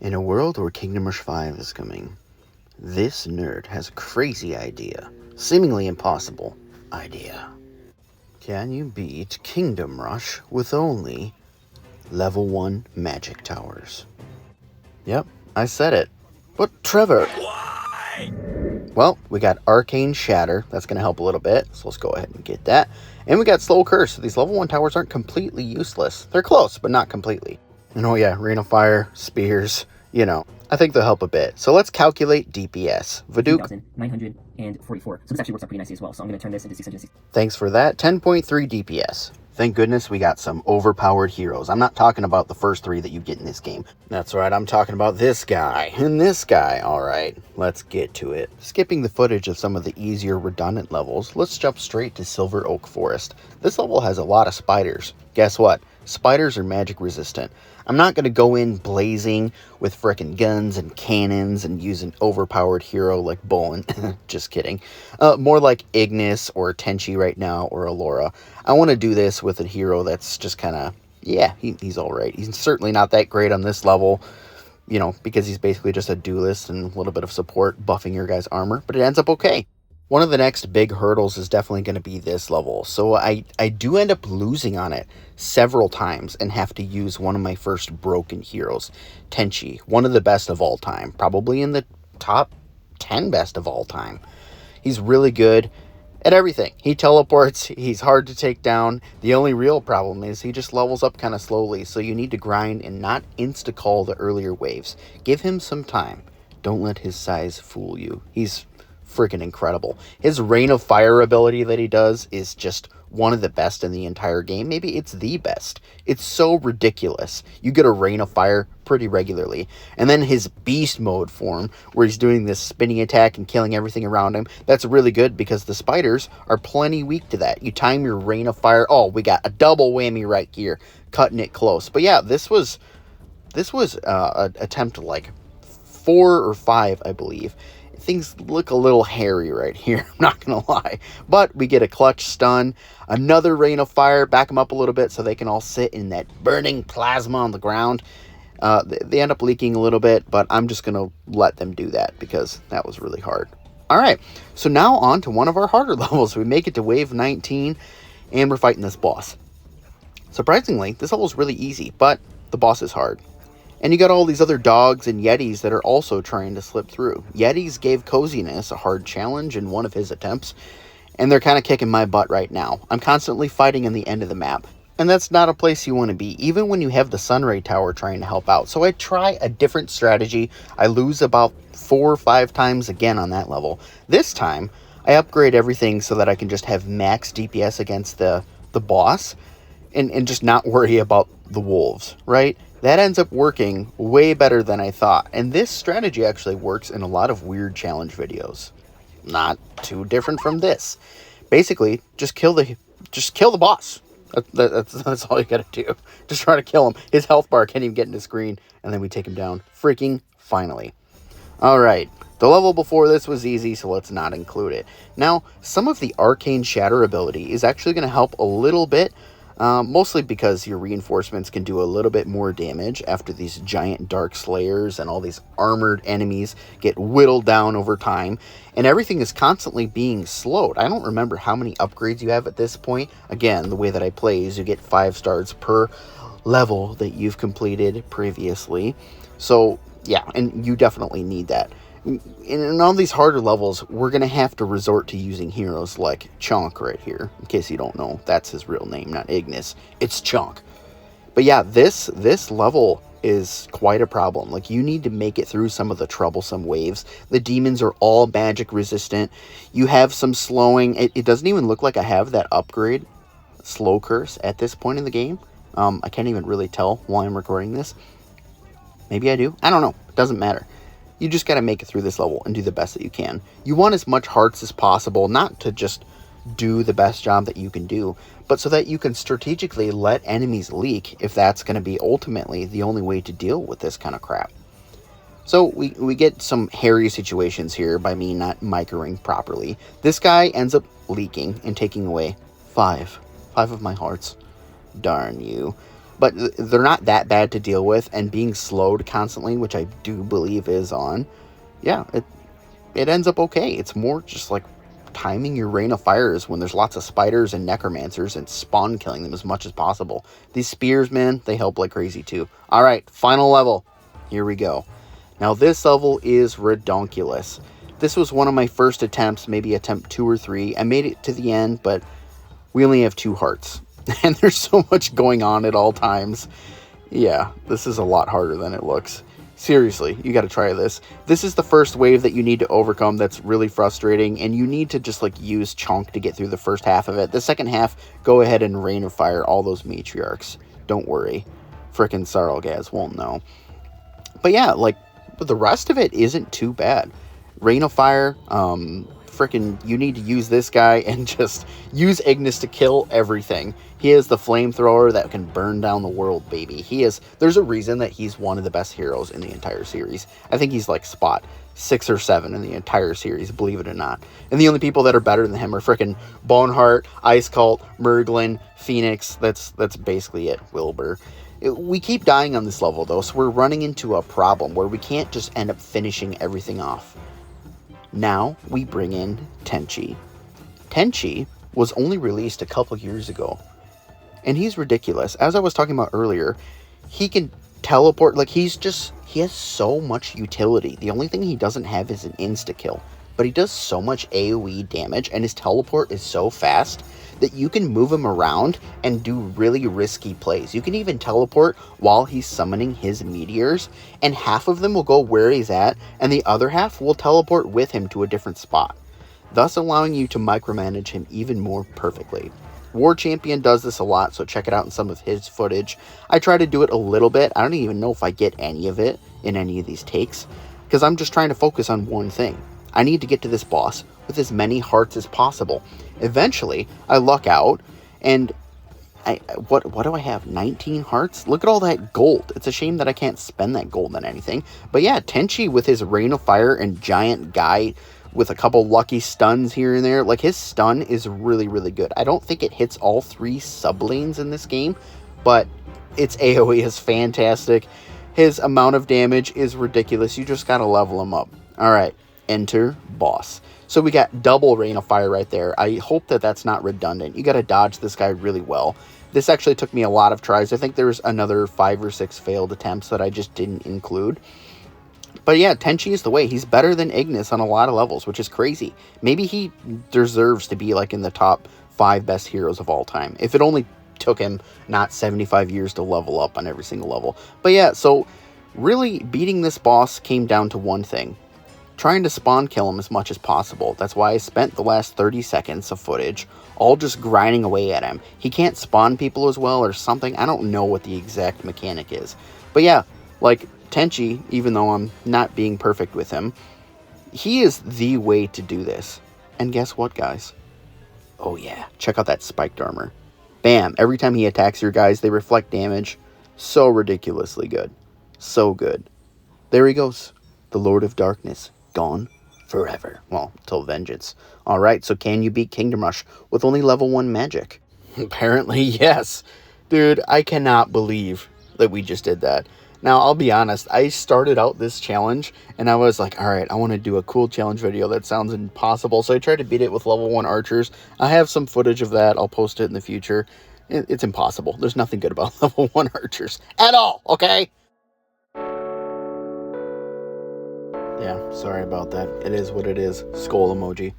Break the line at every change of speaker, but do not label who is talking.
In a world where Kingdom Rush 5 is coming, this nerd has a crazy idea. Seemingly impossible idea. Can you beat Kingdom Rush with only level 1 magic towers? Yep, I said it. But Trevor... Why? Well, we got Arcane Shatter. That's going to help a little bit, so let's go ahead and get that. And we got Slow Curse. So these level 1 towers aren't completely useless. They're close, but not completely. And oh yeah, Rain of Fire, Spears, you know, I think they'll help a bit. So let's calculate DPS. Vaduk.
3,944. So this actually works out pretty nicely as well. So I'm going to turn this into 660.
Thanks for that. 10.3 DPS. Thank goodness we got some overpowered heroes. I'm not talking about the first 3 that you get in this game. That's right, I'm talking about this guy and this guy. Alright, let's get to it. Skipping the footage of some of the easier redundant levels, let's jump straight to Silver Oak Forest. This level has a lot of spiders. Guess what? Spiders are magic resistant. I'm not going to go in blazing with frickin' guns and cannons and use an overpowered hero like Bolin. Just kidding. More like Ignis or Tenchi right now, or Allura. I want to do this with a hero that's just kind of, yeah, he's alright. He's certainly not that great on this level, you know, because he's basically just a duelist and a little bit of support buffing your guy's armor, but it ends up okay. One of the next big hurdles is definitely going to be this level, so I do end up losing on it several times and have to use one of my first broken heroes, Tenchi, one of the best of all time, probably in the top 10 best of all time. He's really good at everything. He teleports, he's hard to take down. The only real problem is he just levels up kind of slowly, so you need to grind and not insta-call the earlier waves. Give him some time. Don't let his size fool you. He's freaking incredible. His Rain of Fire ability that he does is just one of the best in the entire game. Maybe it's the best. It's so ridiculous. You get a Rain of Fire pretty regularly. And then his Beast Mode form, where he's doing this spinning attack and killing everything around him, that's really good because the spiders are plenty weak to that. You time your Rain of Fire. Oh, we got a double whammy right here, cutting it close. But yeah, this was an attempt like 4 or 5, I believe. Things look a little hairy right here, I'm not going to lie. But we get a clutch stun, another Rain of Fire, back them up a little bit so they can all sit in that burning plasma on the ground. They end up leaking a little bit, but I'm just going to let them do that because that was really hard. Alright, so now on to one of our harder levels. We make it to wave 19, and we're fighting this boss. Surprisingly, this level is really easy, but the boss is hard. And you got all these other dogs and yetis that are also trying to slip through. Yetis gave Coziness a hard challenge in one of his attempts, and they're kind of kicking my butt right now. I'm constantly fighting in the end of the map, and that's not a place you want to be, even when you have the Sunray Tower trying to help out. So I try a different strategy. I lose about 4 or 5 times again on that level. This time, I upgrade everything so that I can just have max DPS against the boss, and just not worry about the wolves, right? That ends up working way better than I thought. And this strategy actually works in a lot of weird challenge videos. Not too different from this. Basically, just kill the boss. That's all you gotta do. Just try to kill him. His health bar can't even get into screen, and then we take him down. Freaking finally. Alright, the level before this was easy, so let's not include it. Now, some of the Arcane Shatter ability is actually going to help a little bit, mostly because your reinforcements can do a little bit more damage after these giant Dark Slayers and all these armored enemies get whittled down over time, and everything is constantly being slowed. I don't remember how many upgrades you have at this point. Again, the way that I play is you get 5 stars per level that you've completed previously. So, yeah, and you definitely need that. In all these harder levels, we're going to have to resort to using heroes like Chonk right here. In case you don't know, that's his real name, not Ignis. It's Chonk. But yeah, this level is quite a problem. Like, you need to make it through some of the troublesome waves. The demons are all magic resistant. You have some slowing. It doesn't even look like I have that upgrade, Slow Curse, at this point in the game. I can't even really tell while I'm recording this. Maybe I do. I don't know. It doesn't matter. You just got to make it through this level and do the best that you can. You want as much hearts as possible, not to just do the best job that you can do, but so that you can strategically let enemies leak if that's going to be ultimately the only way to deal with this kind of crap. So we get some hairy situations here by me not microing properly. This guy ends up leaking and taking away 5 of my hearts. Darn you. but they're not that bad to deal with, and being slowed constantly, which I do believe is on, yeah, it ends up okay. It's more just like timing your rain of fires when there's lots of spiders and necromancers and spawn killing them as much as possible. These spears, man, they help like crazy too. All right, final level. Here we go. Now this level is redonkulous. This was one of my first attempts, maybe attempt 2 or 3. I made it to the end, but we only have 2 hearts. And there's so much going on at all times. Yeah, this is a lot harder than it looks. Seriously, you got to try this. This is the first wave that you need to overcome that's really frustrating, and you need to just like use chunk to get through the first half of it. The second half, go ahead and rain of fire all those matriarchs. Don't worry. Frickin' Sarlgaz won't know. But yeah, like, the rest of it isn't too bad. Rain of Fire, frickin' you need to use this guy and just use Ignis to kill everything. He is the flamethrower that can burn down the world, baby. There's a reason that he's one of the best heroes in the entire series. I think he's like spot 6 or 7 in the entire series, believe it or not. And the only people that are better than him are frickin' Boneheart, Ice Cult, Merglin, Phoenix. That's basically it, Wilbur. We keep dying on this level, though, so we're running into a problem where we can't just end up finishing everything off. Now we bring in Tenchi. Tenchi was only released a couple years ago, and he's ridiculous. As I was talking about earlier, he can teleport, like he has so much utility. The only thing he doesn't have is an insta-kill, but he does so much AoE damage, and his teleport is so fast that you can move him around and do really risky plays. You can even teleport while he's summoning his meteors, and half of them will go where he's at, and the other half will teleport with him to a different spot, thus allowing you to micromanage him even more perfectly. War Champion does this a lot, so check it out in some of his footage. I try to do it a little bit. I don't even know if I get any of it in any of these takes, because I'm just trying to focus on one thing. I need to get to this boss with as many hearts as possible. Eventually, I luck out, and what do I have? 19 hearts? Look at all that gold. It's a shame that I can't spend that gold on anything. But yeah, Tenchi with his Rain of Fire and Giant Guy with a couple lucky stuns here and there. Like, his stun is really, really good. I don't think it hits all 3 sub-lanes in this game, but its AoE is fantastic. His amount of damage is ridiculous. You just gotta level him up. Alright, enter boss. So we got double Rain of Fire right there. I hope that that's not redundant. You gotta dodge this guy really well. This actually took me a lot of tries. I think there's another 5 or 6 failed attempts that I just didn't include. But yeah, Tenchi is the way. He's better than Ignis on a lot of levels, which is crazy. Maybe he deserves to be like in the top 5 best heroes of all time. If it only took him not 75 years to level up on every single level. But yeah, so really beating this boss came down to one thing. Trying to spawn kill him as much as possible. That's why I spent the last 30 seconds of footage all just grinding away at him. He can't spawn people as well or something. I don't know what the exact mechanic is. But yeah, like Tenchi, even though I'm not being perfect with him, he is the way to do this. And guess what, guys? Oh yeah, check out that spiked armor. Bam, every time he attacks your guys, they reflect damage. So ridiculously good. So good. There he goes. The Lord of Darkness. Gone forever. Well, till vengeance. Alright, so can you beat Kingdom Rush with only level 1 magic? Apparently, yes. Dude, I cannot believe that we just did that. Now, I'll be honest, I started out this challenge, and I was like, alright, I want to do a cool challenge video that sounds impossible, so I tried to beat it with level 1 archers. I have some footage of that. I'll post it in the future. It's impossible. There's nothing good about level 1 archers at all, okay? Yeah, sorry about that. It is what it is. Skull emoji.